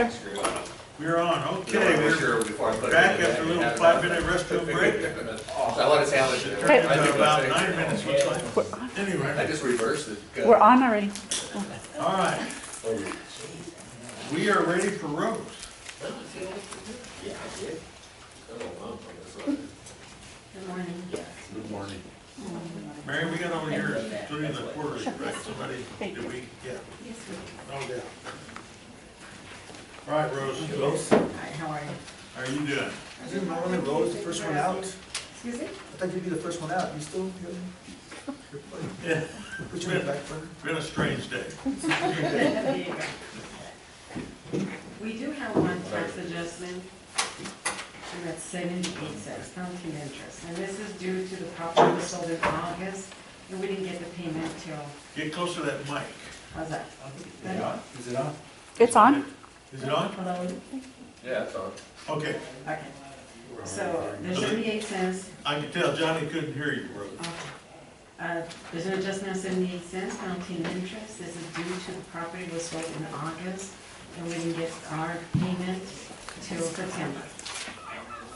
sir. We're on, okay, we're back after a little 5-minute restroom break. I want to say how much it Turned into about 9 minutes, looks like. I Anyway, just reversed it. We're on already. all right. We are ready for roads. Yeah, I did. Good morning. Good morning. Mary, we got over here, including the quarterly, right? Somebody, did we? Yeah. Oh, yeah. All right, Rose. Rose? Hi, how are you? How are you doing? Isn't normally Rose the first one out? Excuse me? I thought you'd be the first one out. You still? Yeah. Put you in the back burner. Been a strange day. There you go. We do have one tax adjustment, and that's 78 cents, counting interest. And this is due to the property was sold in August, and we didn't get the payment till, Get close to that mic. how's that? Is it on? Is it on? It's on? Is it on? Hello? Yeah, it's on. Okay. Okay. So there's 78 cents. I can tell Johnny couldn't hear you, Rose. There's an adjustment of 78 cents, counting interest. This is due to the property was sold in August, and we didn't get our payment till September.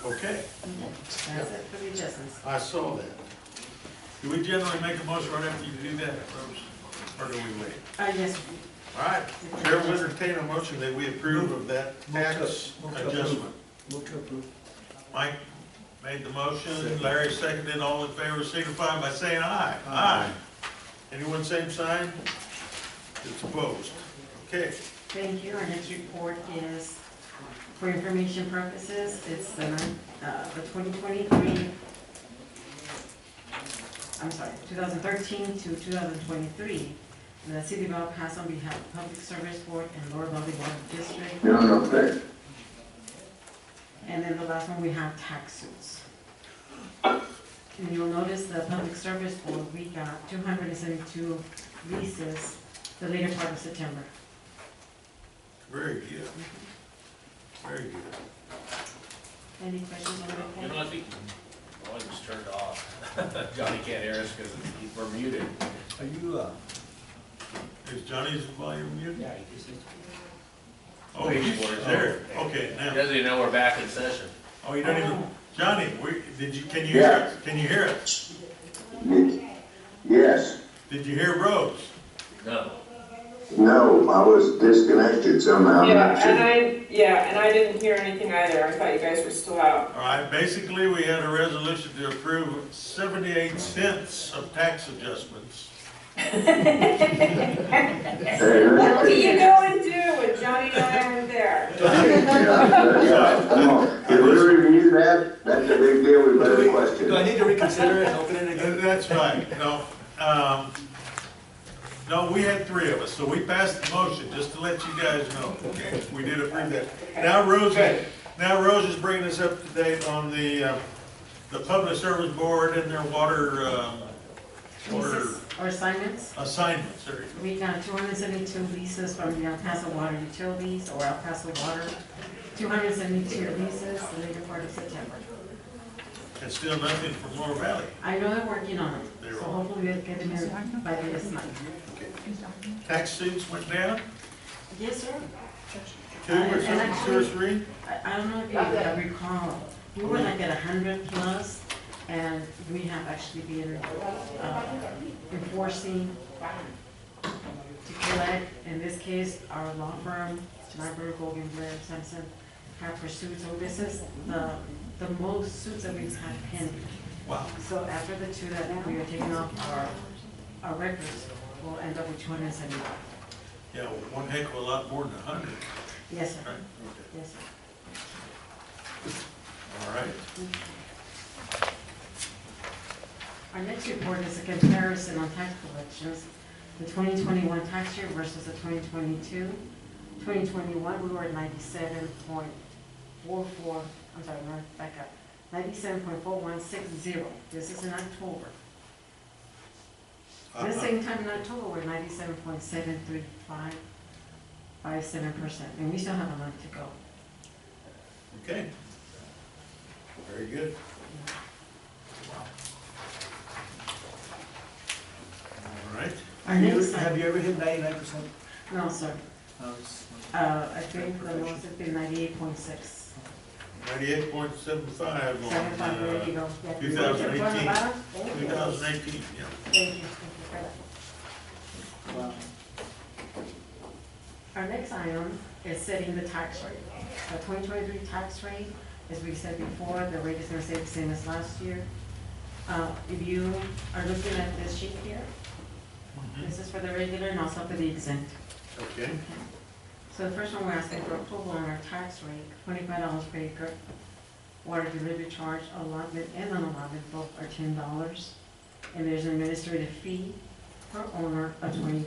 Okay, That's it for the adjustments. I saw that. Do we generally make a motion right after you do that, Rose? Or do we wait? Yes, All right, Chair will entertain a motion that we approve of that tax Move to approve. adjustment. Move to approve. Mike made the motion, Larry seconded, all in favor signify by saying aye. Aye. Anyone same sign? It's opposed. Okay, thank you. Our next report is, for information purposes, it's the 2023, I'm sorry, 2013 to 2023. The City of El Paso, we have Public Service Board and Lower Valley Water District. Okay. And then the last one, we have tax suits. And you'll notice the Public Service Board, we got 272 leases the later part of September. very good. Very good. Any questions on the You report? know, I think the volume's turned off. Johnny can't hear us because we're muted. Are you, Is Johnny's volume muted? Yeah, he just. Oh, he's there. Okay, He now. doesn't even know we're back in session. Oh, you don't even, Johnny, can you hear us? Can you hear us? Yes. Did you hear Rose? No. No, I was disconnected somehow. And I didn't hear anything either. I thought you guys were still out. All right, basically, we had a resolution to approve 78 cents of tax adjustments. What do you go and do when Johnny and I weren't there? Come on. If we review that, that's a big deal. We better question. do I need to reconsider it and open it again? That's right, no, we had 3 of us, so we passed the motion, just to let you guys know, okay? We did approve that. Now Rose is bringing us up to date on the Public Service Board and their water Leases or assignments? assignments, there you go. We got 272 leases from the El Paso Water Utilities, or El Paso Water, 272 leases the later part of September. And still nothing from Lower Valley. I know they're working on it, They're so on. hopefully we'll get them in by this month. Tax suits went down, Yes, sir. 2 or something, 2 or 3? I don't know if you recall, we were like at 100 plus, and we have actually been enforcing to collect. In this case, our law firm, Schneider, Goldman, Blair, Simpson, have pursued. So this is the most suits that we've had pending. Wow. So after the 2 that we are taking off our records, we'll end up with 275. Yeah, one heck of a lot more than 100, Yes, sir. right? Okay. Yes, sir. All right. Our next report is a comparison on tax collections, the 2021 tax year versus the 2022. 2021, we were at 97.44, I'm sorry, no, back up, 97.4160. This is in October. At the same time in October, we're 97.73557%, and we still have a month to go. Okay. Very good. Wow. All right. Our next, Have you ever hit 99%? no, sir. I think the lowest has been 98.6. 98.75 75, there you on, go. Yeah. 2018. Thank you. 2018, yeah. Thank you for that. Our next item is setting the tax rate. The 2023 tax rate, as we said before, the rate is going to stay the same as last year. If you are looking at this sheet here, this is for the regular and also for the exempt. Okay, So the first one, we're asking for approval on our tax rate, $25 per acre. Water delivery charge, allotment and unallotment, both are $10. And there's an administrative fee per owner of $20.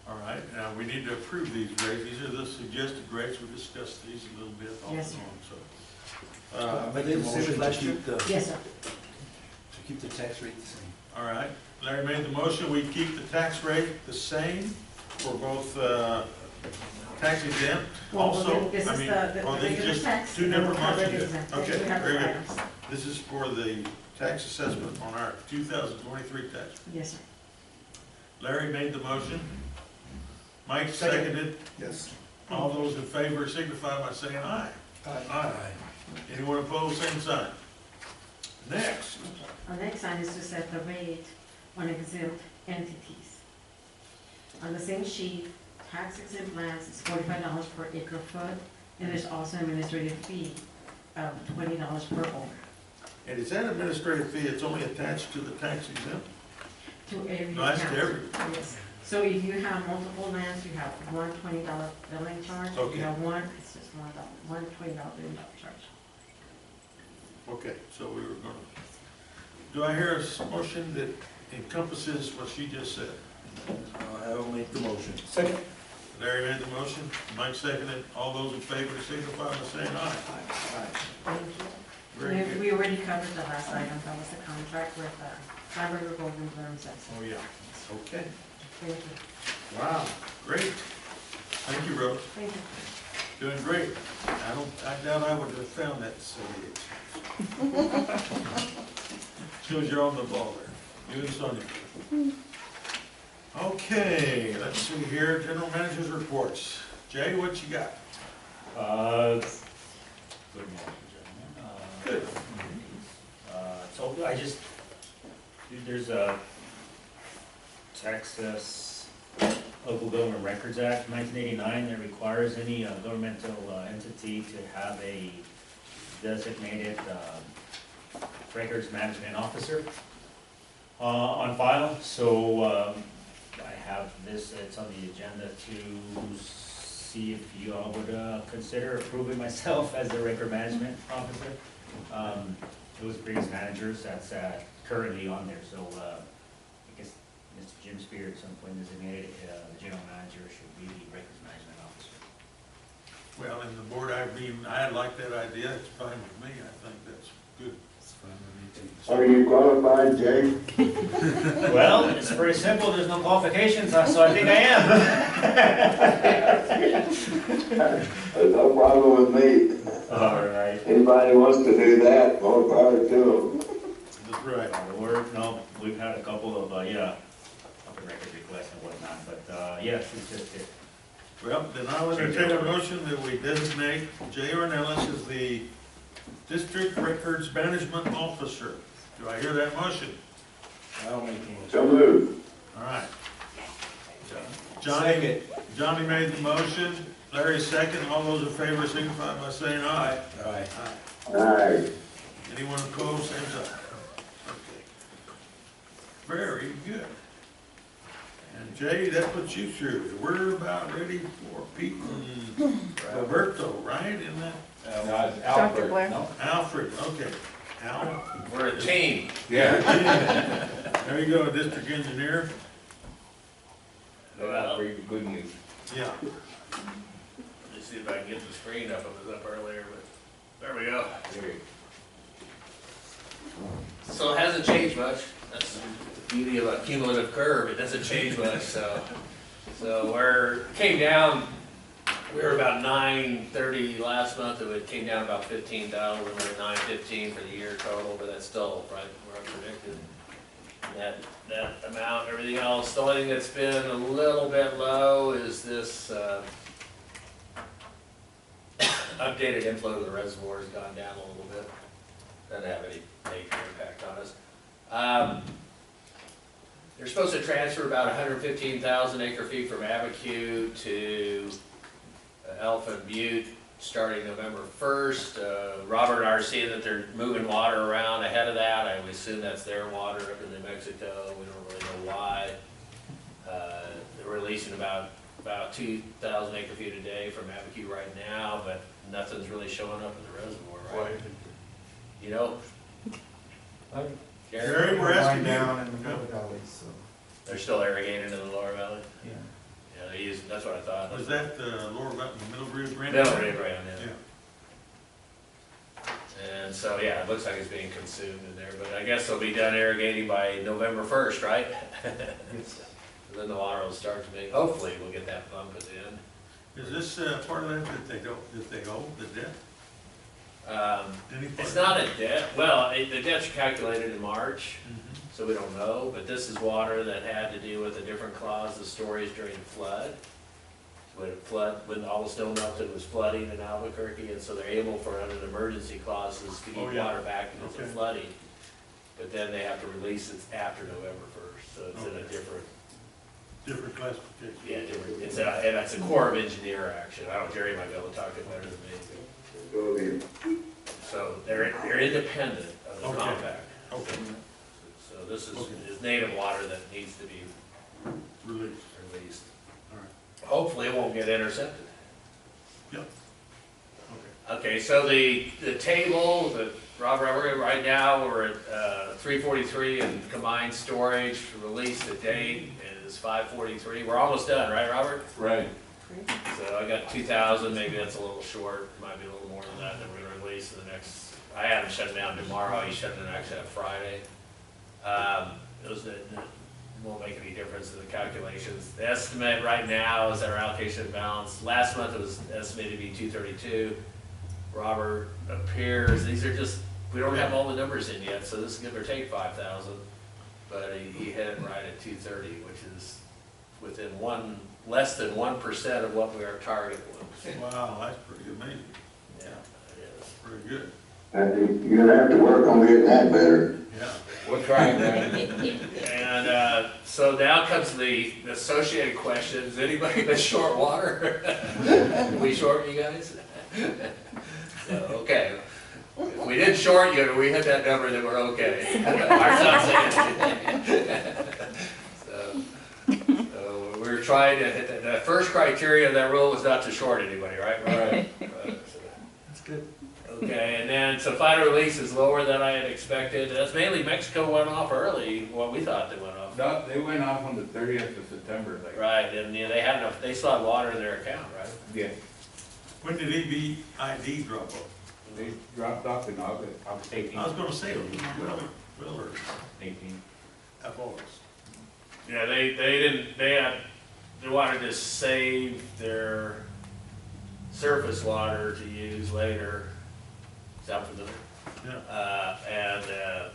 all right, now we need to approve these rates. These are the suggested rates. We discussed these a little bit off and on, Yes, sir. so. Make the motion to keep the, Yes, sir. to keep the tax rate the same. All right, Larry made the motion. We keep the tax rate the same for both, tax exempt Well, also. this I is mean, the or these regular just tax. two and then different we'll cover the motions? exempt. Okay, We have very the good. items. This is for the tax assessment on our 2023 tax. Yes, sir. Larry made the motion. Mike seconded. Yes. All those in favor signify by saying aye. Aye. Anyone opposed, same sign. Next, Our next item is to set the rate on exempt entities. On the same sheet, tax exempt lands is $45 per acre foot, and there's also an administrative fee of $20 per owner. and is that administrative fee, it's only attached to the tax exempt? To every No, that's to account. every- Yes. So if you have multiple lands, you have one $20 billing charge. If Okay. you have one, it's just one $20 billing charge. Okay, so we were gonna, do I hear a motion that encompasses what she just said? I will make the motion. Second. Larry made the motion, Mike seconded, all those in favor signify by saying aye. Thank you. Very We- good. We already covered the last item, that was the contract with Cyber Golden Burn Session. Oh, yeah, okay. Thank you. Wow, great. Thank you, Rose. Thank you. Doing great. I doubt I would have found that silly. Shows you're on the ball there. You and Sonia. Okay, let's see here, general manager's reports. Jay, what you got? Good morning, gentlemen. Good. So I just, there's a Texas Local Government Records Act 1989 that requires any governmental entity to have a designated records management officer on file. So I have this, it's on the agenda to see if you all would consider approving myself as the record management officer. It was previous managers that's currently on there, so I guess Mr. Jim Spear at some point designated the general manager should be the records management officer. Well, and the board, I like that idea, it's fine with me, I think that's good. Are you qualified, Jay? Well, it's pretty simple, there's no qualifications, so I think I am. No problem with me. All right. Anybody wants to do that, more power to them. That's right. We've had a couple of, of the record requests and whatnot, but, yes, it's just it. Well, then I'll entertain a motion that we designate Jay Ornelas as the District Records Management Officer. Do I hear that motion? I'll make the motion. So moved. All right. Second. Johnny made the motion, Larry second, all those in favor signify by saying aye. Aye. Aye. Anyone opposed, same sign. Okay. Very good. And Jay, that puts you through. We're about ready for Pete and Roberto, right, in that? Alfred. Alfred, okay. Al, We're a team. Yeah. there you go, district engineer. That's pretty good news. Yeah. Let me see if I can get the screen up. It was up earlier, but there we go. So it hasn't changed much. That's the beauty of a cumulative curve. It doesn't change much, so came down, we were about 930 last month. It came down about 15 down. We were at 915 for the year total, but that's still right where I predicted. that amount, everything else. The only thing that's been a little bit low is this, updated inflow to the reservoir has gone down a little bit. Doesn't have any major impact on us. They're supposed to transfer about 115,000 acre feet from Abiquiu to Elephant Butte starting November 1st. Robert and I are seeing that they're moving water around ahead of that. I would assume that's their water up in New Mexico. We don't really know why. They're releasing about 2,000 acre feet a day from Abiquiu right now, but nothing's really showing up in the reservoir, right? You know? Gary, we're asking down you. in the middle valley, so, They're still irrigating in the lower valley? yeah. Yeah, they use, that's what I thought. Was that Lower Mountain, Middle Rio Grande? Middle Rio Grande, yeah. Yeah. And so, yeah, it looks like it's being consumed in there, but I guess they'll be done irrigating by November 1st, right? Yes. Then the water will start to make, hopefully we'll get that pump at the end. Is this part of that they owe the debt? Any part It's of not it? a debt, well, the debt's calculated in March, Mhm. so we don't know, but this is water that had to do with a different clause of storage during the flood. When all the snow melted, it was flooding in Albuquerque, and so they're able for, under the emergency clauses, to Oh, keep yeah. water back because of Okay. flooding. But then they have to release it after November 1st, so it's in a Okay. different, Different classification. yeah, different, and it's a Corps of Engineer action. I don't, Jerry might be able to talk it better than me. So they're independent of the Okay. compact. Okay, So this Okay. is native water that needs to be release. released. All right. Hopefully it won't get intercepted. Yep. Okay. Okay, so the table, Robert, right now, we're at 343 and combined storage, release to date is 543. We're almost done, right, Robert? Right. So I got 2,000, maybe that's a little short, might be a little more than that we're gonna release in the next, I had him shut down tomorrow, he's shutting down actually on Friday. It won't make any difference in the calculations. The estimate right now is our allocation balance. Last month it was estimated to be 232. Robert appears, these are just, we don't have all the numbers in yet, so this is give or take 5,000. But he hit it right at 230, which is within less than 1% of what our target was. Wow, that's pretty amazing. Yeah, it is. Pretty good. You're gonna have to work on getting that better. Yeah. We'll try that. And so now comes the associated question, has anybody been short water? Did we short you guys? So, okay, if we did short you, we hit that number, then we're okay. Ours not saying. So we're trying to hit that. The first criteria of that rule was not to short anybody, right? Right. That's good. Okay, and then, so final release is lower than I had expected. That's mainly Mexico went off early, what we thought they went off. No, they went off on the 30th of September, like. Right, and they had enough, they still had water in their account, right? Yeah. When did EBID drop off? They dropped off in August, August 18th. I was gonna say, well, or 18th. of August. Yeah, they wanted to save their surface water to use later. Sound familiar? Yeah.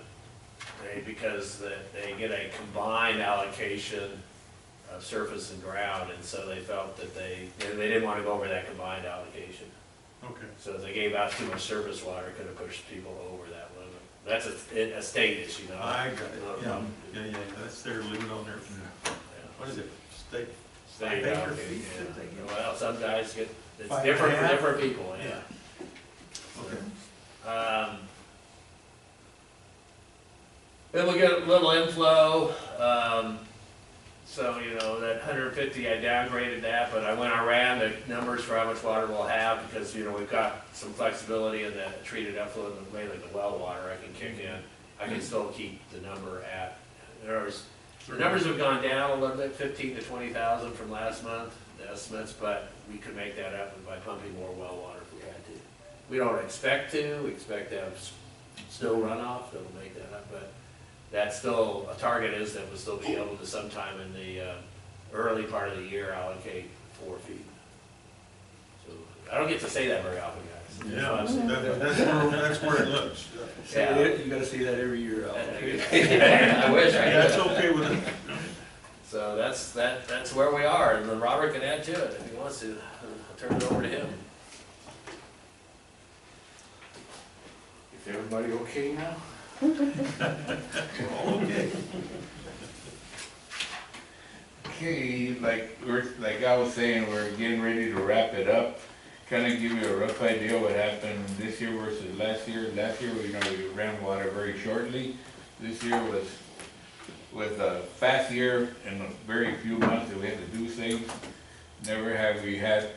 Because they get a combined allocation of surface and ground, and so they felt that they didn't want to go over that combined allocation. Okay. So if they gave out too much surface water, it could have pushed people over that limit. That's a state issue, no? I got it. Not a Yeah, problem. yeah, that's their limit on their, Yeah. what is it, state? State 5 acre allocation, feet yeah. that they get? Well, some guys get, it's 5.5? different for different people, yeah. Okay. Then we get a little inflow, so, that 150, I downgraded that, but I ran the numbers for how much water we'll have, because, we've got some flexibility in the treated effluent, mainly the well water I can kick in. I can still keep the number at, the numbers have gone down a little bit, 15 to 20,000 from last month, the estimates, but we could make that up by pumping more well water if we had to. We don't expect to, we expect to have snow runoff that'll make that up, but that's still, a target is that we'll still be able to sometime in the early part of the year allocate 4 feet. So, I don't get to say that very often, guys. Yeah, that's where it looks. You gotta say that every year, Al. I wish I Yeah, could. that's okay with it. So that's where we are, and then Robert can add to it if he wants to. I'll turn it over to him. Is everybody okay now? Okay. Okay, like I was saying, we're getting ready to wrap it up. Kind of give you a rough idea what happened this year versus last year. Last year, we ran water very shortly. This year was a fast year in a very few months that we had to do things. Never have we had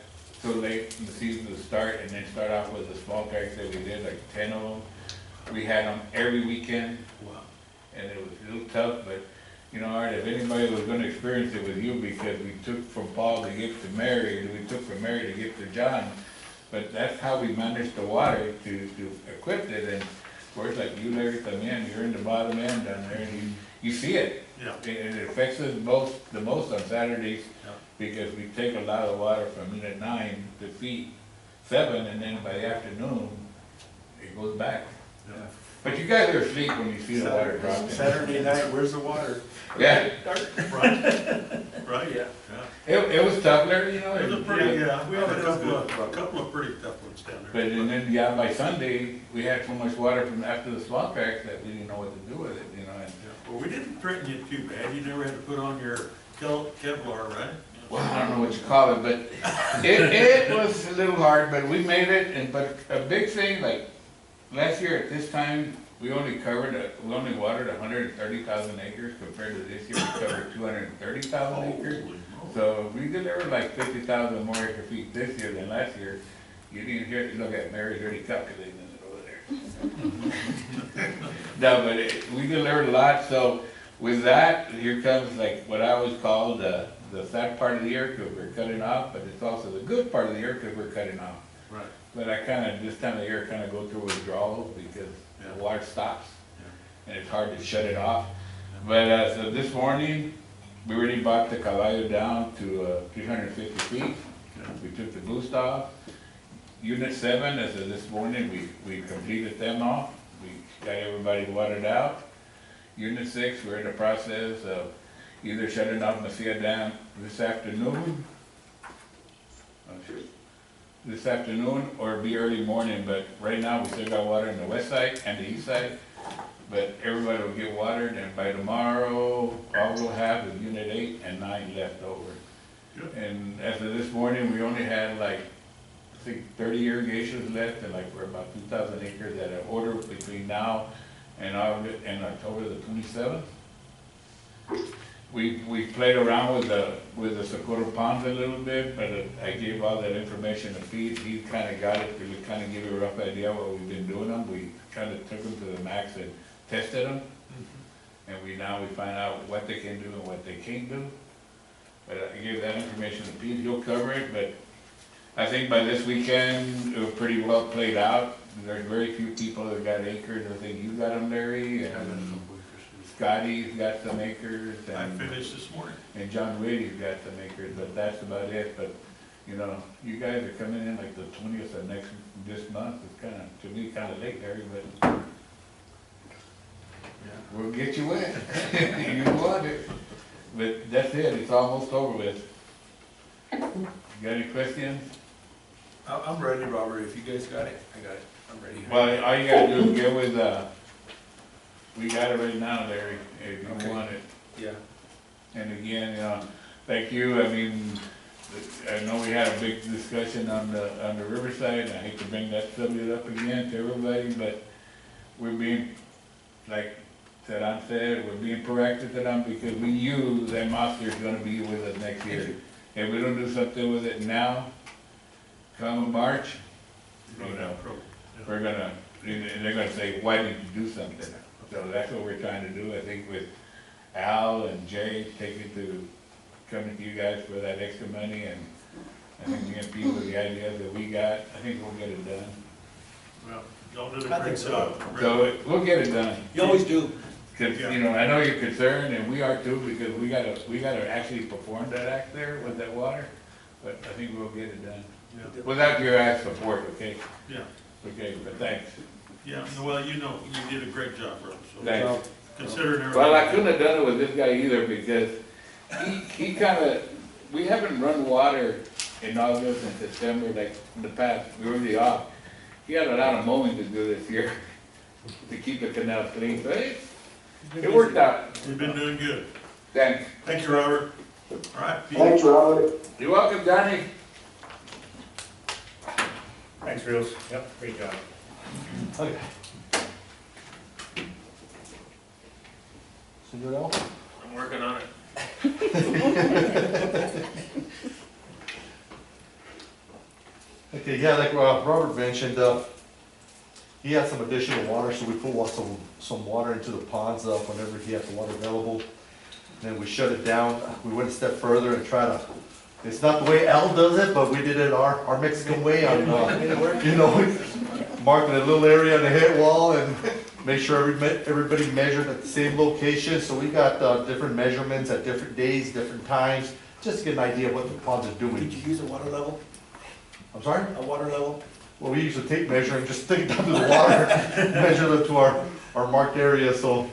so late in the season to start and then start off with the small packs that we did, like 10 of them. We had them every weekend. Wow. And it was a little tough, but Art, if anybody was gonna experience it with you, because we took from Paul to get to Mary, and we took from Mary to get to John, but that's how we managed the water to equip it, and of course, like you, Larry, también, you're in the bottom end down there, and you see it. Yeah. And it affects us the most on Saturdays, Yeah. because we take a lot of water from unit 9 to feed 7, and then by the afternoon, it goes back. Yeah. But you guys are asleep when you see the water dropping. Saturday night, where's the water? Yeah, Right? Yeah. it was tough, Larry, It was a pretty, we had a couple of pretty tough ones down But there. and then, yeah, by Sunday, we had so much water from after the swamp packs that we didn't know what to do with it, and Yeah. Well, we didn't threaten you too bad. You never had to put on your Kevlar, right? well, I don't know what you call it, but it was a little hard, but we made it, but a big thing, like, last year at this time, we only watered 130,000 acres, compared to this year, we covered 230,000 acres. Holy moly. So we delivered like 50,000 more acre feet this year than last year. You didn't hear it, look at Mary's already calculating it over there. No, but we delivered a lot, so with that, here comes like what I always call the sad part of the year, because we're cutting off, but it's also the good part of the year, because we're cutting off. Right. But I this time of the year, go through withdrawals, because the water stops, and it's hard to shut it off. But, so this morning, we already brought the caballo down to 350 feet. We took the boost off. Unit 7, as of this morning, we completed them off. We got everybody watered out. Unit 6, we're in the process of either shutting off Mesilla Dam this afternoon, or be early morning, but right now we still got water in the west side and the east side. But everybody will get watered, and by tomorrow, all we'll have is unit 8 and 9 left over. Good. And as of this morning, we only had like, I think 30 irrigations left, and like we're about 2,000 acres that are ordered between now and October the 27th. We played around with the Socorro ponds a little bit, but I gave all that information to Pete. He kind of got it, to kind of give you a rough idea what we've been doing them. We kind of took them to the max and tested them, and we find out what they can do and what they can't do. But I gave that information to Pete. He'll cover it, but I think by this weekend, it was pretty well played out. There's very few people that got acres. I think you got them, Larry, and Scotty's got some acres, I and finished this morning. John Whitty's got some acres, but that's about it. But, you guys are coming in like the 20th of this month. It's kind of, to me, kind of late, Larry, but we'll get you in. You want it. But that's it, it's almost over with. You got any questions? I'm ready, Robert, if you guys got it, I got it, I'm ready. Well, all you gotta do is get with, we got it right now, Larry, if you Okay. want it. Yeah. And again, thank you, I mean, I know we had a big discussion on the riverside, and I hate to bring that subject up again to everybody, but we're being, like Saran said, we're being proactive to them, because we use that monster's gonna be with us next year. If we don't do something with it now, come March, we're gonna, and they're gonna say, why didn't you do something? So that's what we're trying to do, I think, with Al and Jay, coming to you guys for that extra money, and I think me and Pete with the ideas that we got, I think we'll get it done. Well, y'all did I a great think so. job. So, we'll get it done. You always do. Cause, I know you're concerned, and we are too, because we gotta actually perform that act there with that water, but I think we'll get it done. Yeah, Without your guys' support, okay? yeah, Okay, but thanks. yeah, well, you know, you did a great job, Rose, so Thanks. considering everything. Well, I couldn't have done it with this guy either because he kinda, we haven't run water in August and September like in the past, we really off. He had a lot of mowing to do this year to keep the canal clean, but it worked out. You've been doing good. Thanks. Thank you, Robert. All right, Pete. Thanks, Robert. You're welcome, Johnny. Thanks, Rios. Yep, great job. Okay. So you know? I'm working on it. Okay, yeah, like Robert mentioned, he had some additional water, so we put some water into the ponds whenever he had the water available. And then we shut it down. We went a step further and tried to, it's not the way Al does it, but we did it our Mexican way on, you know, marking a little area on the head wall and make sure everybody measured at the same location. So we got different measurements at different days, different times, just to get an idea of what the ponds are doing. Did you use a water level? I'm sorry? A water level? Well, we use a tape measure and just stick it down to the water, measure it to our marked area, so,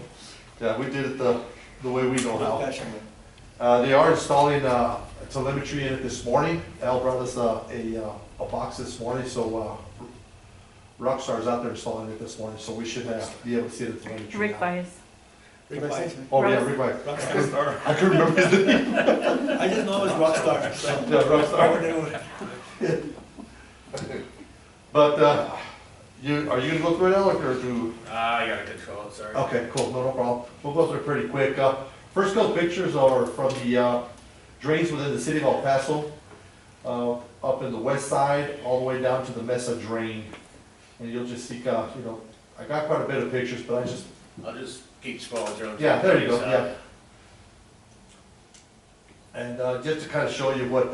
yeah, we did it the way we know how. Gotcha. They are installing telemetry in it this morning. Al brought us a box this morning, so Rockstar's out there installing it this morning, so we should be able to see the telemetry Rick now. Bias. Rick White. Oh, yeah, Rick White. Rockstar. I couldn't remember his name. I just know it was Rockstar, so. Yeah, Rockstar. But, are you gonna go through it, Alec, or do? I gotta control it, sorry. Okay, cool, no problem. We'll go through it pretty quick. First couple pictures are from the drains within the city of El Paso, up in the west side, all the way down to the Mesa drain. And you'll just see, you know, I got quite a bit of pictures, but I'll just keep scrolling. yeah, there you go, yeah. And just to kind of show you what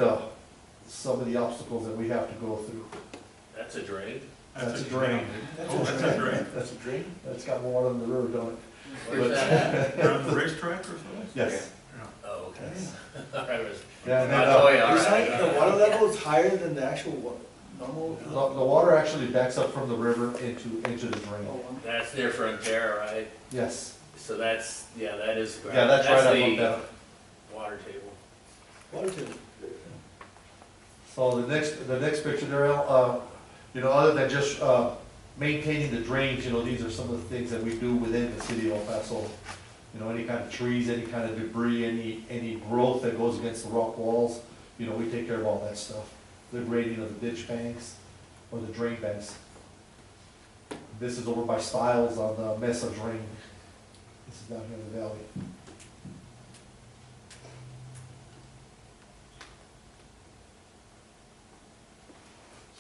some of the obstacles that we have to go through. That's a drain. That's a drain. Oh, that's a drain. That's a drain? That's got more water than the river, don't it? Where's that at? Down the racetrack or something? Yes. Oh, okay. I was, Yeah, and oh, then, yeah, all You're saying right. the water level is higher than the actual normal? the water actually backs up from the river into the drain. Oh, wow. That's near Frontera, right? Yes. So that's, yeah, that is. Yeah, that's right up on the that. water table. Water table. So the next picture there, Al, you know, other than just maintaining the drains, you know, these are some of the things that we do within the city of El Paso. You know, any kind of trees, any kind of debris, any growth that goes against the rock walls, you know, we take care of all that stuff. The grading of the ditch banks or the drain banks. This is over by Stiles on the Mesa drain. This is down here in the valley.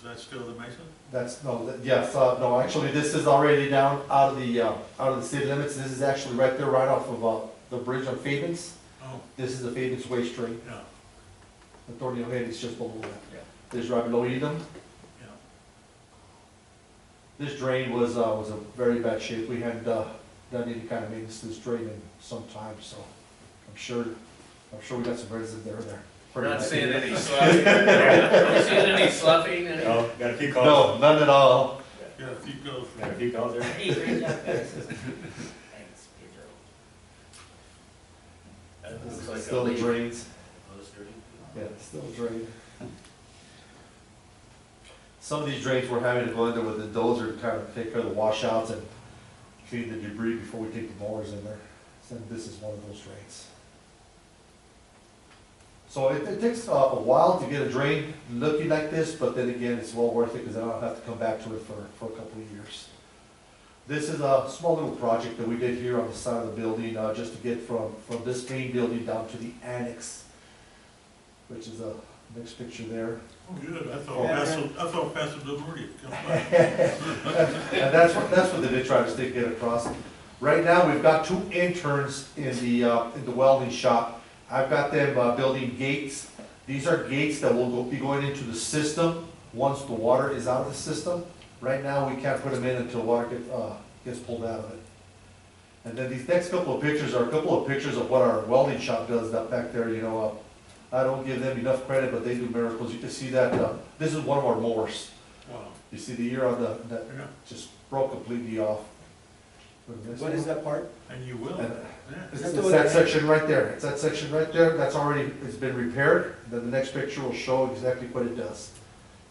So that's still the Mesa? That's, no, yes, no, actually, this is already down out of the city limits. This is actually right there, right off of, the bridge on Fabens. Oh, This is the Fabens waste drain. yeah, The Tornillo Head is just below that. Yeah. This is right below Edom. yeah. This drain was a very bad shape. We hadn't, done any kind of maintenance to this drain in some time, so I'm sure we got some residents that are there. We're not seeing any sloughing. Are we seeing any sloughing? Oh, got a few calls. No, none at all. Got a few goes. Got a few calls there. Hey, great job, guys. Thanks, Pedro. That looks like a Still the leak. drains. Oh, it's dirty. Yeah, still a drain. Some of these drains we're having to go in there with the dozer to kind of take care of the washouts and clean the debris before we take the mowers in there. So this is one of those drains. So it takes a while to get a drain looking like this, but then again, it's well worth it because then I'll have to come back to it for a couple of years. This is a small little project that we did here on the side of the building, just to get from this main building down to the annex, which is the next picture there. Oh, good, I thought Paso Del Norte had come back. And that's what they did try to get across. Right now, we've got 2 interns in the welding shop. I've got them building gates. These are gates that will be going into the system once the water is out of the system. Right now, we can't put them in until water gets pulled out of it. And then these next couple of pictures are a couple of pictures of what our welding shop does up back there, you know, I don't give them enough credit, but they do miracles. You can see that, this is one of our mowers. Wow. You see the ear on that Yeah. just broke completely off. What is that part? And you will. And Yeah. Is It's that the one that that- section right there, it's that section right there, that's already, it's been repaired, then the next picture will show exactly what it does.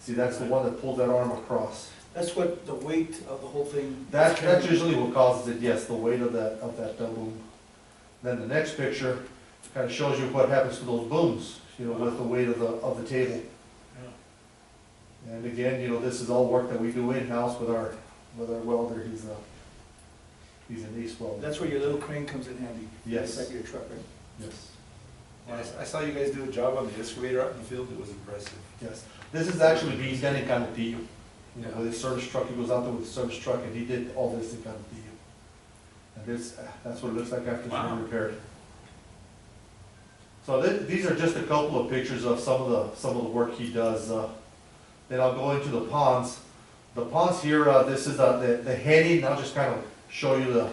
See, that's the one that pulls that arm across. That's what the weight of the whole thing. That's usually what causes it, yes, the weight of that boom. Then the next picture kind of shows you what happens to those booms, you know, with the weight of the table. And again, you know, this is all work that we do in-house with our welder, he's an ace welder. That's where your little crane comes in handy. Yes. Inside your truck, right? Yes, I saw you guys do a job on the excavator out in the field, it was impressive. yes. This is actually being done in Canutillo. You know, with his service truck, he goes out there with his service truck and he did all this in Canutillo. And that's what it looks like after it's Wow. been repaired. So these are just a couple of pictures of some of the work he does. Then I'll go into the ponds. The ponds here, this is the heading. I'll just kind of show you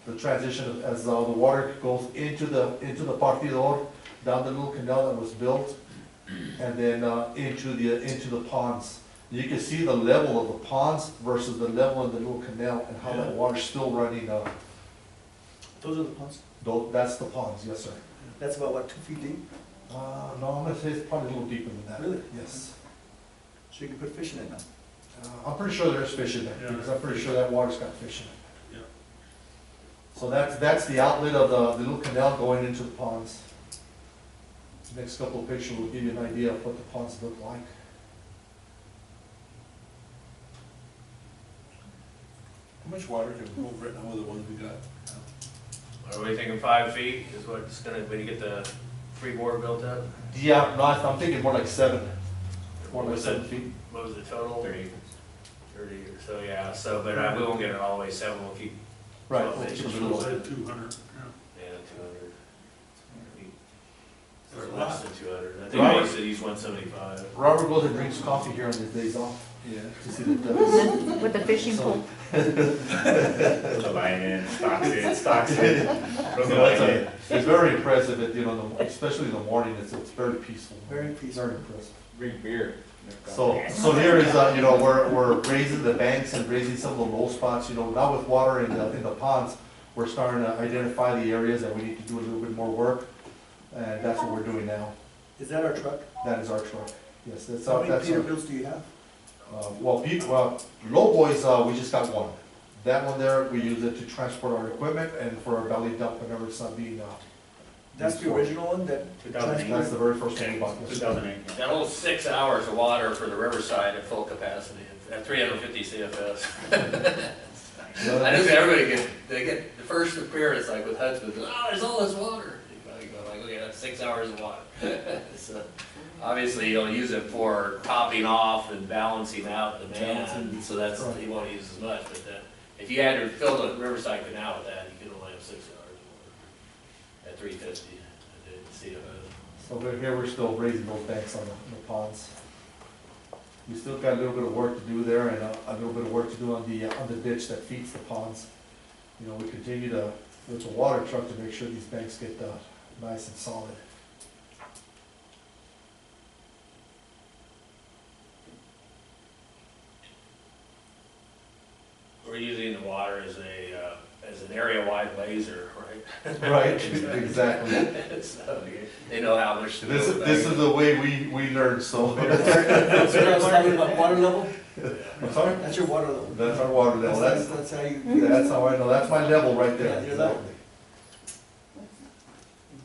the transition as the water goes into the partidor, down the little canal that was built, and then into the ponds. You can see the level of the ponds versus the level of the little canal and how that water's still running. Those are the ponds? That's the ponds, yes, sir. That's about what, 2 feet deep? No, I'm gonna say it's probably a little deeper than that. Really? Yes. So you can put fish in it now? I'm pretty sure there's fish in there, Yeah. because I'm pretty sure that water's got fish in it. Yeah. So that's the outlet of the little canal going into the ponds. The next couple of pictures will give you an idea of what the ponds look like. How much water can we hold right now with the ones we got? Are we thinking 5 feet is what it's gonna, when you get the freeboard built up? Yeah, no, I'm thinking more like 7, more What like was 7 it, feet. what was the total? 30. 30 or so, yeah, so, but we won't get it all the way 7, we'll keep. Right. 12 we'll inches. keep it a So little- it's at 200, Yeah, 200. That's Or a less lot. than 200, I think Robert- I used to use 175. Robert goes and drinks coffee here on his days off Yeah. to see the ducks. With the fishing So- pole. Buying in, stocks in. From the So way. it's very impressive, especially in the morning, it's very peaceful. Very peaceful. Very impressive. Bring beer. So here is, you know, we're raising the banks and raising some of the low spots, you know, now with water in the ponds, we're starting to identify the areas that we need to do a little bit more work, and that's what we're doing now. Is that our truck? That is our truck. Yes, that's How our, many that's our, Peterbilts do you have? low boys, we just got one. That one there, we use it to transport our equipment and for our belly dump whenever it's not being, That's the original one that 2008. that's the very first one we bought. 2008. yeah. That whole 6 hours of water for the riverside at full capacity, at 350 CFS. I know everybody they get the first appearance, like with Hudspeth, oh, there's all this water. You go like, okay, that's 6 hours of water. So, obviously, you'll use it for topping off and balancing out demand, so that's, you won't use as much, but if you had to fill the Riverside Canal with that, you could only have 6 hours of water at 350 CFS. So we're still raising those banks on the ponds. We still got a little bit of work to do there and a little bit of work to do on the ditch that feeds the ponds. You know, we continue to, with the water truck to make sure these banks get nice and solid. We're using the water as an area-wide laser, right? Right, exactly. So they know how much to This build is the way we learn, so. So I was talking about water level? I'm sorry? That's your water level. That's our water level, That's how you. that's how I know, that's my level right there. Yeah, your level.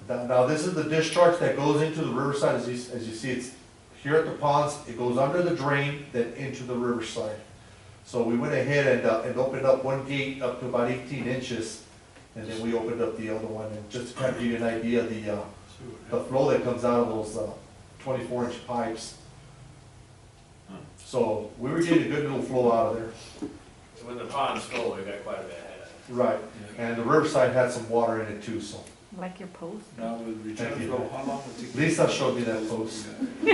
Now, this is the discharge that goes into the riverside, as you see, it's here at the ponds, it goes under the drain, then into the riverside. So we went ahead and opened up one gate up to about 18 inches, and then we opened up the other one, and just to kind of give you an idea, the flow that comes out of those 24-inch pipes. So we were getting a good little flow out of there. So when the pond's full, we got quite a bit ahead. Right, and the riverside had some water in it too, so. Like your post. Now with return Thank you. flow, how long would it take? Lisa showed me that post. You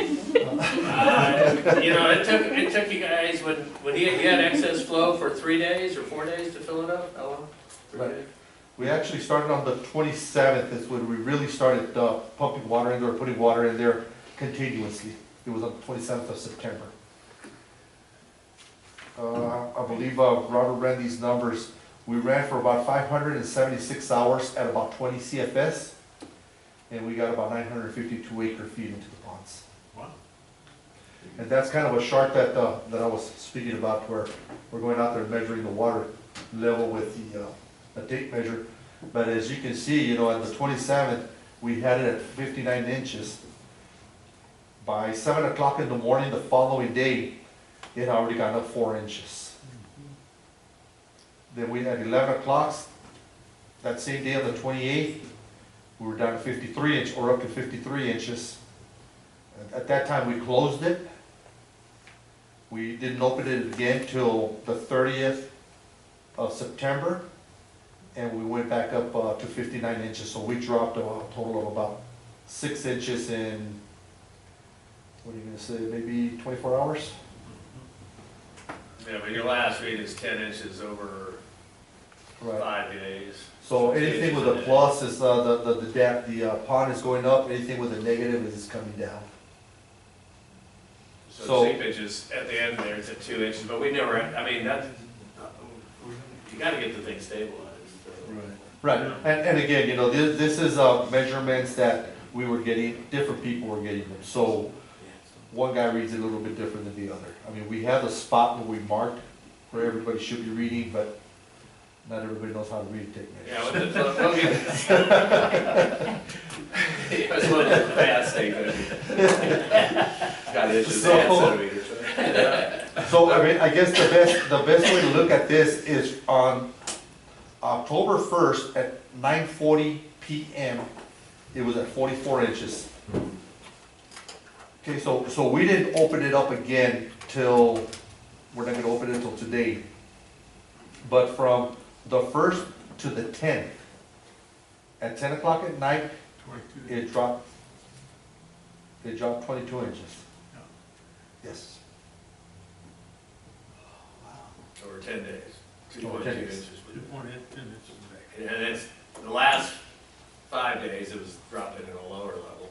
know, it took you guys, when you had excess flow for 3 days or 4 days to fill it up, how long? 3 Right. days? We actually started on the 27th, is when we really started pumping water in there, putting water in there continuously. It was on the 27th of September. I believe Robert ran these numbers. We ran for about 576 hours at about 20 CFS, and we got about 952 acre feet into the ponds. Wow. And that's kind of a chart that I was speaking about, where we're going out there measuring the water level with the tape measure. But as you can see, you know, at the 27th, we had it at 59 inches. By 7 o'clock in the morning the following day, it had already gone up 4 inches. Then we had 11 o'clock, that same day on the 28th, we were down to 53 inches, or up to 53 inches. At that time, we closed it. We didn't open it again till the 30th of September, and we went back up to 59 inches. So we dropped a total of about 6 inches in, what are you gonna say, maybe 24 hours? Yeah, but your last read is 10 inches over Right. 5 days. So anything with a plus is, the pond is going up, anything with a negative is coming down. So So- seepage is, at the end there, it's at 2 inches, but we never, I mean, that, you gotta get the thing stabilized. So. Right, and again, you know, this is measurements that we were getting, different people were getting them. So one guy reads it a little bit different than the other. I mean, we have a spot where we marked where everybody should be reading, but not everybody knows how to read tape Yeah, measures. we'll get That's one of the fast things. Got issues, So- centimeters. So, I mean, I guess the best way to look at this is on October 1st at 9:40 PM, it was at 44 inches. Okay, so we didn't open it up again till, we're not gonna open it until today. But from the 1st to the 10th, at 10 o'clock at night, 22. it dropped 22 inches. Yes. Over 10 days. Over 10 days. 2.8 inches. And it's, the last 5 days, it was dropping at a lower level,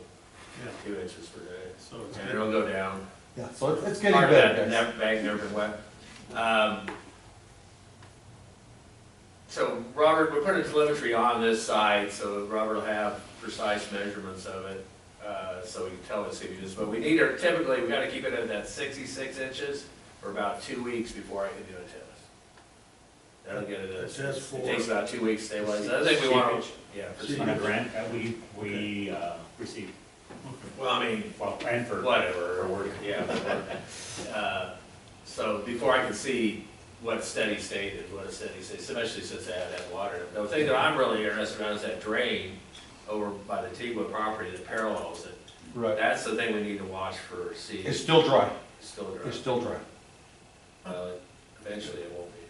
Yeah. 2 inches per day. So it's And it'll go down. Yeah, so it's getting Part of better, that, guys. that bag's never been wet. So Robert, we put a telemetry on this site, so Robert will have precise measurements of it, so we can tell us if you just, but we need, typically, we gotta keep it at that 66 inches for about 2 weeks before I can do a test. That'll get it, That's just for- it takes about 2 weeks to stabilize. I think we want to, yeah, for See- On a seepage. grant that we received, Well, I mean, well, and for. whatever, For work. yeah. For work. So before I can see what steady state is, what a steady state, especially since I have that water. The thing that I'm really interested in is that drain over by the Teagwood property that parallels it. Right. That's the thing we need to watch for It's seeing. still dry. Still dry. It's still dry. Eventually it won't be.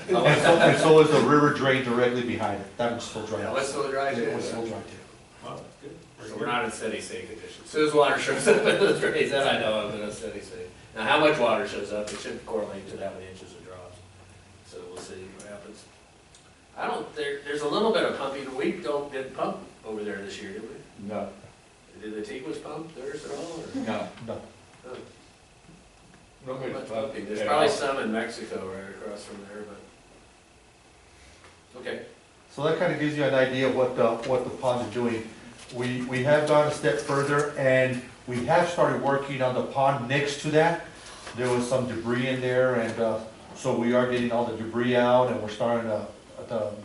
And so is the river drain directly behind it. That one's still dry. Yeah, what's still dry too? It was still dry too. Wow, that's good. So we're not in steady state conditions. As soon as water shows up in the drains, then I know I'm in a steady state. Now, how much water shows up, it should correlate to that many inches of drops. So we'll see what happens. I don't, there's a little bit of pumping. We didn't pump over there this year, did we? No, Did the Teagwoods pump theirs at all, or? no. No. Oh, Nobody's much pumping pumping. There's at probably all. some in Mexico right across from there, but. Okay. So that kind of gives you an idea of what the pond is doing. We have gone a step further, and we have started working on the pond next to that. There was some debris in there, and so we are getting all the debris out, and we're starting to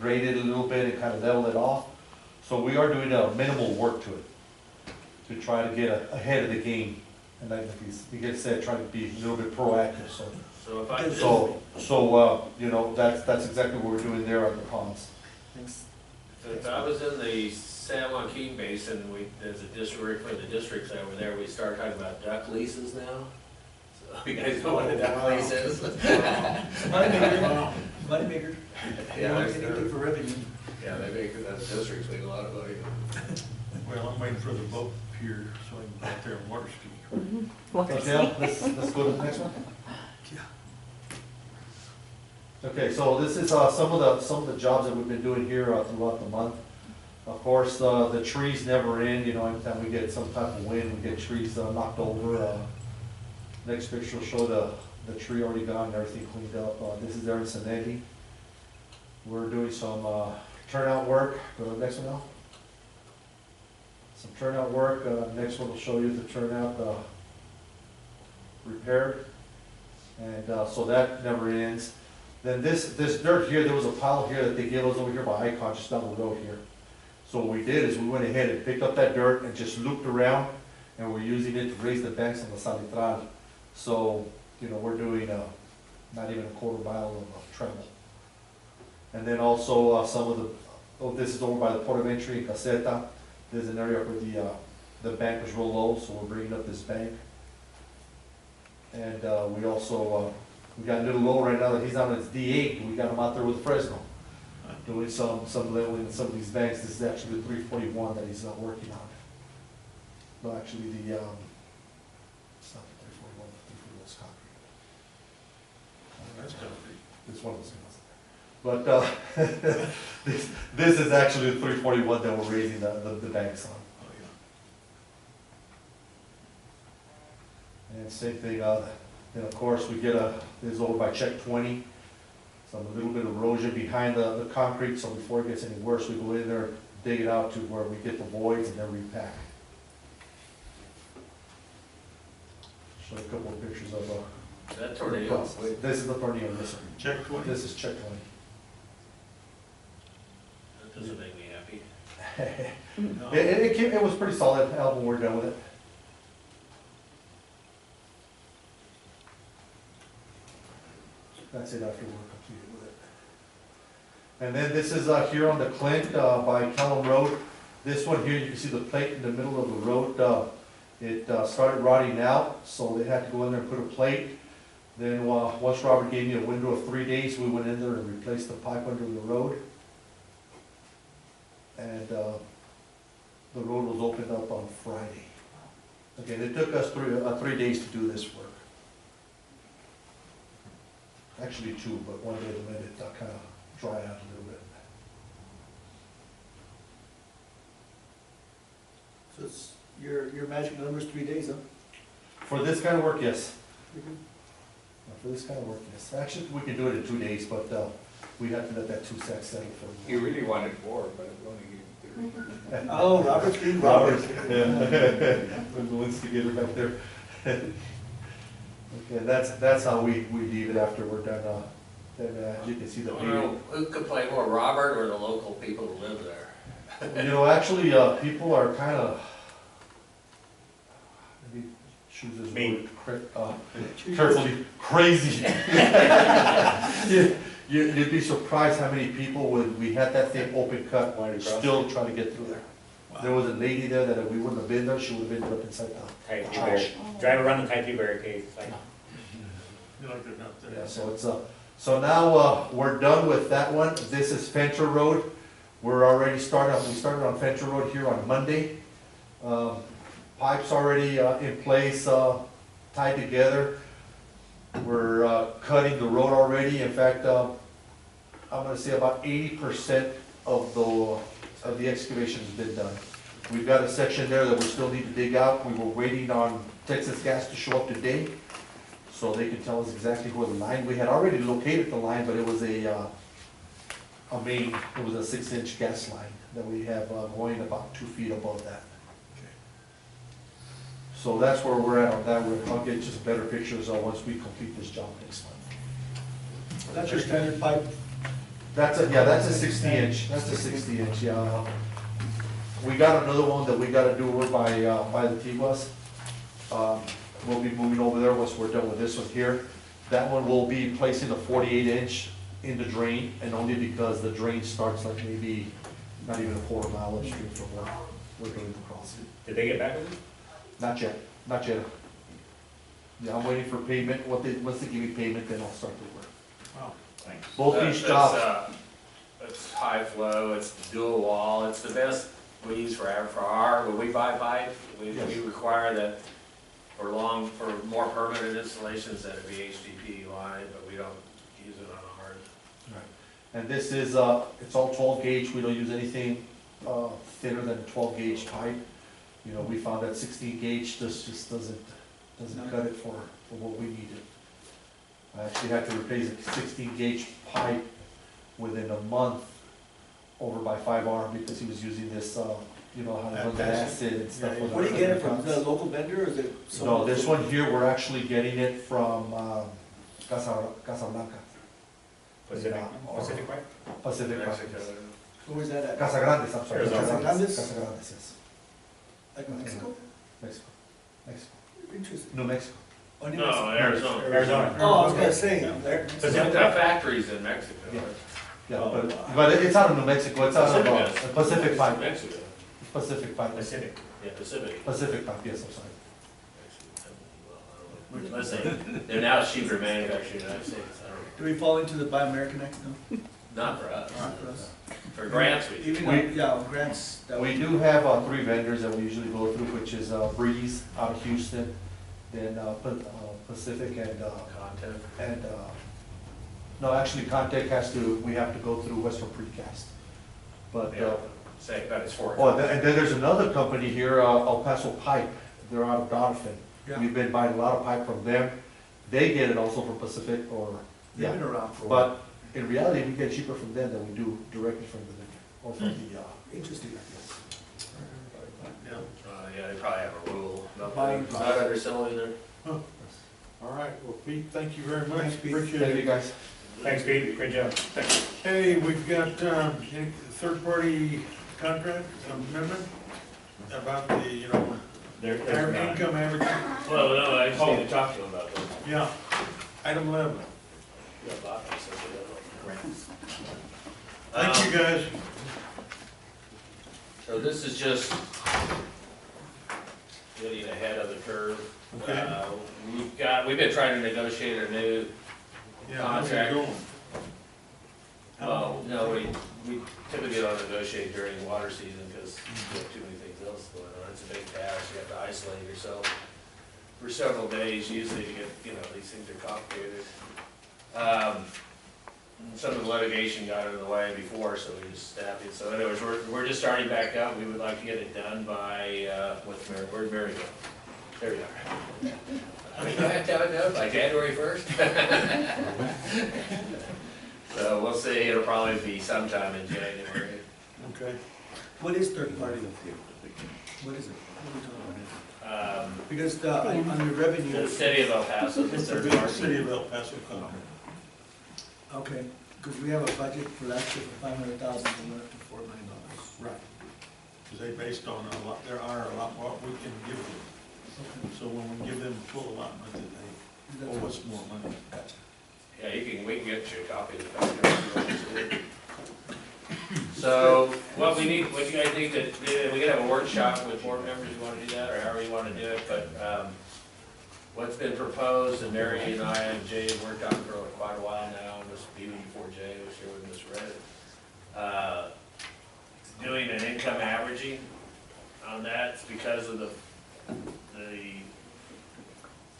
grade it a little bit and kind of level it off. So we are doing minimal work to it, to try to get ahead of the game. And like you guys said, try to be a little bit proactive, so. So if I, You know, that's exactly what we're doing there on the ponds. if I was in the San Joaquin Basin, as a district, for the districts that were there, we started talking about duck leases now. So you guys know what a duck lease is? Moneymaker, moneymaker. Yeah, Anything for revenue. yeah, they make, that districts make a lot of money. Well, I'm waiting for the boat pier so I can get out there and water ski. Okay, let's go to the next one. Okay, so this is some of the jobs that we've been doing here throughout the month. Of course, the trees never end, you know, anytime we get some type of wind, we get trees knocked over. Next picture will show the tree already gone, everything cleaned up. This is there in Sandy. We're doing some turnout work. Go to the next one now. Some turnout work. Next one will show you the turnout repaired. And so that never ends. Then this dirt here, there was a pile here that they gave us over here by Icon, just down the road here. So what we did is we went ahead and picked up that dirt and just looped around, and we're using it to raise the banks on the Salitral. So, you know, we're doing not even a quarter mile of travel. And then also some of this is over by the port of entry in Caseta. There's an area where the bank was real low, so we're bringing up this bank. And we also, we got a little low right now that he's on his D8. We got him out there with Fresno, doing some leveling in some of these banks. This is actually the 341 that he's working on. No, actually it's not the 341, the 341 is concrete. That's concrete. It's one of those things. But this is actually the 341 that we're raising the banks on. Oh, yeah. And same thing, then of course we get this is over by check 20. Some a little bit of erosion behind the concrete, so before it gets any worse, we go in there, dig it out to where we get the voids and then repack. Show a couple of pictures of That tornado. this is the tornado, this one. Check 20. This is check 20. That doesn't make me happy. No. It was pretty solid when we're done with it. That's it after we're completed with it. And then this is here on the Clint by Callum Road. This one here, you can see the plate in the middle of the road. It started rotting out, so they had to go in there and put a plate. Then once Robert gave me a window of 3 days, we went in there and replaced the pipe under the road. And the road was opened up on Friday. Again, it took us 3 days to do this work. Actually 2, but 1 day to let it kind of dry out a little bit. So it's, your magic number is 3 days, huh? For this kind of work, yes. For this kind of work, yes. Actually, we can do it in 2 days, but we have to let that 2 sacks settle for. You really wanted 4, but it only gave you 3. Oh, Robert's being Robert, Robert. yeah. The instigator back there. Okay, that's how we leave it after we're done. Then as you can see the I paving. don't know, who complained more, Robert or the local people who live there? You know, actually, people are kind of, maybe choose this Me. word carefully, crazy. You'd be surprised how many people, when we had that thing open cut, still trying to get through there. There was a lady there that if we wouldn't have been there, she would have ended up inside the Type 2 church. barricade. Drive around the Type 2 barricade, it's like, You like it not there. Yeah, so it's, so now, we're done with that one. This is Fenter Road. We're already we started on Fenter Road here on Monday. Pipes already, in place, tied together. We're, cutting the road already. In fact, I'm gonna say about 80% of the excavation has been done. We've got a section there that we still need to dig out. We were waiting on Texas Gas to show up today, so they can tell us exactly where the line, we had already located the line, but it was a main, it was a 6-inch gas line that we have going about 2 feet above that. So that's where we're at on that. I'll get just better pictures once we complete this job next month. That's your standard pipe. That's a 60-inch, that's a 60-inch, yeah. We got another one that we gotta do over by the Tiguas. We'll be moving over there once we're done with this one here. That one will be placing a 48-inch in the drain, and only because the drain starts like maybe not even a quarter mile upstream from where we're doing the crossing. did they get back with you? Not yet, not yet. Yeah, I'm waiting for payment. Once they give me payment, then I'll start the work. Wow. Thanks. Both these jobs, It's high flow, it's dual wall, it's the best we use for when we buy pipe, we require that for more permanent installations that it be HDP line, but we don't use it on ours. And this is, it's all 12 gauge, we don't use anything thinner than 12 gauge pipe. You know, we found that 16 gauge just doesn't cut it for what we needed. I actually had to replace a 16 gauge pipe within a month over by 5R because he was using this, you know, how to run the acid and stuff. Yeah, with Where do you get it from? the- Is that a local vendor or is it? No, someone- this one here, we're actually getting it from Casablanca. Pacific, Pacific, right? Pacific. Mexico. Where's that at? Casa Grandes, I'm sorry. Arizona. Casa Grandes, Casa Casa Grandes, yes. Like Mexico? Mexico. Mexico. Interesting. New Mexico. Oh, New No, Mexico. Arizona. Arizona. Oh, I was gonna say, there. But they've got factories in Mexico. Yeah. Yeah, Oh, but it's out of New Mexico, it's out Pacific of is. Pacific Pipe, Mexico. Pacific Pipe, Pacific. Yeah, Pacific. Pacific Pipe, yes, I'm sorry. Let's say, they're now cheaper manufactured in the United States. I don't Do we fall into the Buy American Act? No? know. Not for us. Not for us. For grants, we do. Even, yeah, grants. that We do have 3 vendors that we usually go through, which is Breeze out of Houston, then Pacific Content. no, actually Contech we have to go through Western Precast. But, Yeah, say, but it's for. oh, and then there's another company here, El Paso Pipe, they're out of Doniphan. Yeah. We've been buying a lot of pipe from them, they get it also from Pacific or, They've yeah. been around for a while. But in reality, we get cheaper from them than we do directly from the vendor, or from the, Interesting. yes. Yeah. Yeah, they probably have a rule. Buying Not underselling their. All right, well, Pete, thank you very much, Thanks, Pete. appreciate Thank you it. guys. Thanks, Pete, great job. Hey, we've got, any third-party contract amendment about the, you know, There's our not. income average, Well, no, I just need to talk to them about that. yeah, item 11. Yeah, Bob, I said that. Thank you, guys. So this is just getting ahead of the curve. Okay. We've been trying to negotiate a new, Yeah, how's it Contract. going? well, no, we typically don't negotiate during water season because we have too many things else going on. It's a big task, you have to isolate yourself for several days usually to get, these things are complicated. Some of the litigation got in the way before, so we just staffed it. So anyways, we're just starting back up. We would like to get it done by, where'd Mary go? There we are. I mean, I have to have it done by January 1st. So we'll see, it'll probably be sometime in January. Okay. What is third party? What is it? What are we talking about? Because on the revenue. The city of El Paso is It's the the third big city party. of El Paso contract. Okay, because we have a budget for last year for 500,000, and we're up to $4 million. Right. Because they based on a lot, there are a lot what we can give them. So when we give them full allotment, then they owe us more money. Gotcha. Yeah, we can get you a copy of the. So, what you guys need to do, we can have a workshop with board members, you wanna do that, or however you wanna do it, but, what's been proposed, and Mary and I and Jay have worked on for quite a while now, and this even before Jay was here with Ms. Red, doing an income averaging on that, it's because of the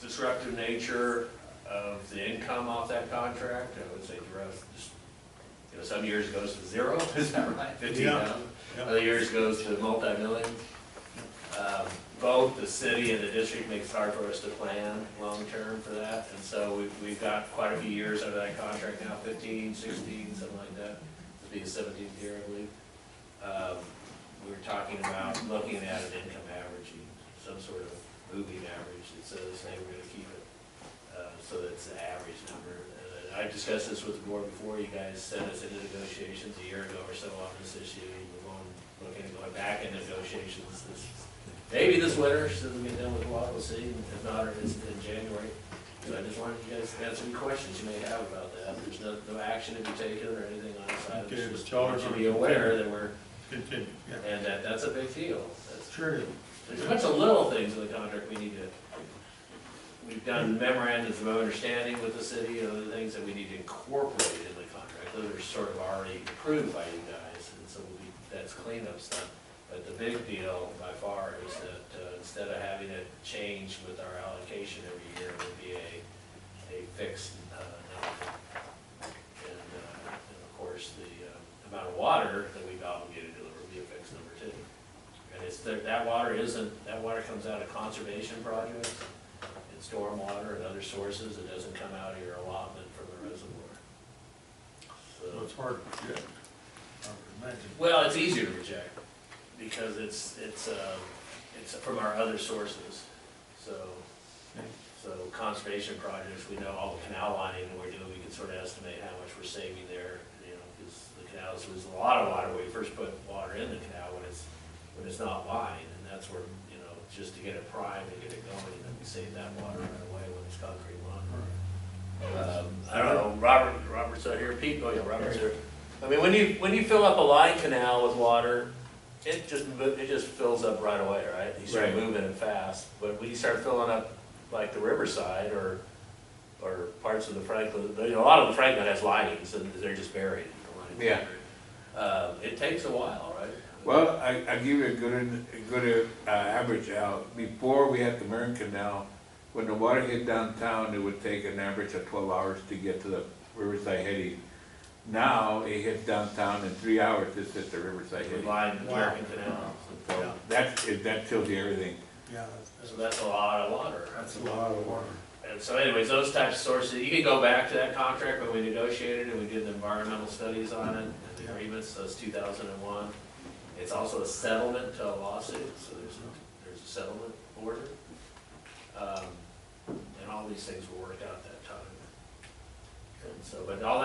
disruptive nature of the income off that contract. I would say the rest, just, some years it goes to 0, is that right? 15,000. Yeah. Other years it goes to multi-millions. Both the city and the district makes it hard for us to plan long-term for that. And so we've got quite a few years under that contract now, 15, 16, something like that. It'll be the 17th year, I believe. We were talking about looking at an income averaging, some sort of moving average that says, hey, we're gonna keep it, so that it's the average number. I discussed this with the board before, you guys sent us into negotiations a year ago or so on this issue. We're looking at going back in negotiations maybe this winter, so we get done with what we'll see, if not, it's in January. So I just wanted you guys to answer any questions you may have about that. There's no action to be taken or anything on the side of Okay, it. but Just y'all are want you to gonna be aware continue. that we're, Continue, yeah. and that's a big deal. That's Sure is. There's a bunch of little things in the contract we've done memorandums of understanding with the city, and other things that we need to incorporate in the contract. Those are sort of already approved by you guys, and so that's cleanup stuff. But the big deal by far is that instead of having it change with our allocation every year, it would be a fixed number. And isn't, that water comes out of conservation projects and stormwater and other sources. It doesn't come out of your allotment from the reservoir. So So, it's hard to project, I would imagine. well, it's easier to reject because it's from our other sources. So conservation projects, we know all the canal lining we're doing, we can sort of estimate how much we're saving there, you know, because the canals lose a lot of water when we first put water in the canal when it's not lined, and that's where, you know, just to get it primed and get it going, and then we save that water right away when it's concrete lined. I don't know, Robert's out here, Pete, oh yeah, Robert's here. I mean, when you fill up a line canal with water, it just fills up right away, right? You start Right. moving it fast, but when you start filling up like the riverside or parts of the Franklin, you know, a lot of the Franklin has linings and they're just buried. The linings are buried. It takes a while, right? Well, I give you a good average out. Before we had the Marin Canal, when the water hit downtown, it would take an average of 12 hours to get to the Riverside heading. Now, it hits downtown in 3 hours, it's at the Riverside We heading. line the American Canal. So that tells you everything. Yeah, So that's a lot of water. that's a lot of water. And so anyways, those types of sources, you can go back to that contract when we negotiated and we did the environmental studies on it, and the agreements, so it's 2001. It's also a settlement to a lawsuit, so there's a settlement order. And all these things were worked out at that time. And so, but all that